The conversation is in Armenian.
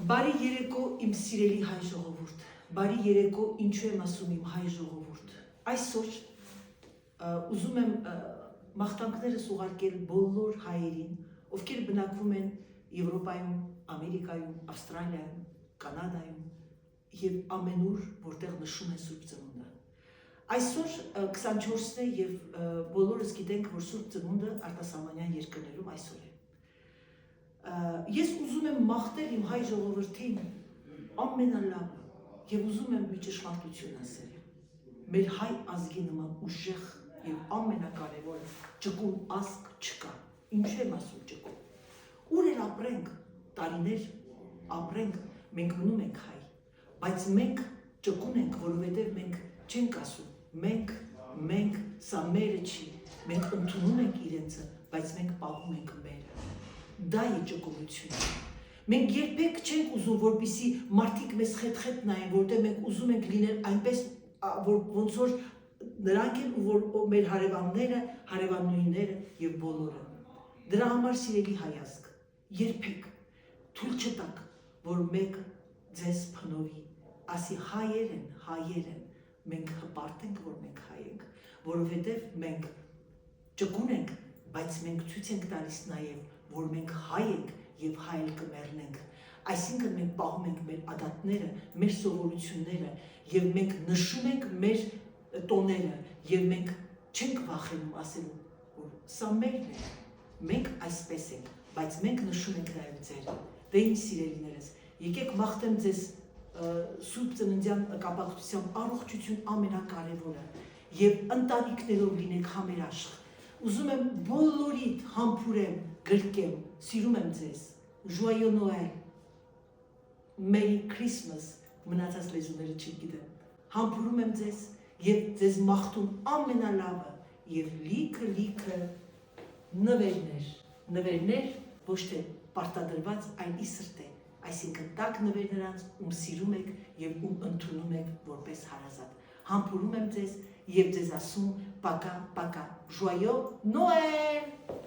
Բարի երեկո իմ սիրելի հայ ժողովուրդ, բարի երեկո ինչու եմ ասում իմ հայ ժողովուրդ, այսօր ուզում եմ մաղթանքներս ուղարկել բոլոր հայերին, ովքեր բնակվում են Եվրոպայում, Ամերիկայում, Ավստրալիայում, Կանադայում և ամենուր, որտեղ նշում են Սուրբ Ծնունդը։ Այսօր 24-ն է և բոլորս գիտենք, որ Սուրբ Ծնունդը արտասահմանյան երկրներում այսօր է։ Ես ուզում եմ մաղթել իմ հայ ժողովրդին ամենալավը և ուզում եմ մի ճշմարտություն ասել։ Մեր հայ ազգի նման ուժեղ և ամենակարևորը ճկուն ազգ չկա։ Ինչու եմ ասում ճկուն։ Ուր էլ ապրենք, տարիներ ապրենք, մենք մնում ենք հայ, բայց մենք ճկուն ենք, որովհետև մենք չենք ասում, մենք, սա մերը չի, մենք ընդունում ենք իրենցը, բայց մենք պահում ենք մերը։ Դա է ճկունությունը։ Մենք երբեք չենք ուզում, որպեսզի մարդիկ մեզ խետ-խետ նայեն, որտեղ մենք ուզում ենք լինել այնպես, ոնց որ նրանք են, որ մեր հարևանները, հարևանուհիները և բոլորը։ Դրա համար սիրելի հայ ազգ, երբեք թույլ չտաք, որ մեկ ձեզ փնովի, ասի հայեր են, մենք հպարտ ենք, որ մենք հայ ենք, որովհետև մենք ճկուն ենք, բայց մենք ցույց ենք տալիս նաև, որ մենք հայ ենք և հայ էլ կմեռնենք։ Այսինքն մենք պահում ենք մեր ադատները, մեր սովորությունները և մենք նշում ենք մեր տոները և մենք չենք վախենում ասելու, որ սա մերն է, մենք այսպես ենք, բայց մենք նշում ենք նաև ձերը։ Դե ինչ սիրելիներս, եկեք մաղթեմ ձեզ Սուրբ Ծննդյան կապակցությամբ առողջություն ամենակարևորը և ընտանիքներով լինեք համերաշխ։ Ուզում եմ բոլորիդ համբուրեմ, գրկեմ, սիրում եմ ձեզ, Joyeux Noël, Merry Christmas, մնացած լեզուները չգիտեմ, համբուրում եմ ձեզ և ձեզ մաղթում ամենալավը և լիքը նվերներ, ոչ թե պարտադրված, այլ ի սրտե, այսինքն տաք նվեր նրանց, ում սիրում եք և ում ընդունում եք որպես հարազատ։ Համբուրում եմ ձեզ և ձեզ ասում պակա, Joyeux Noël!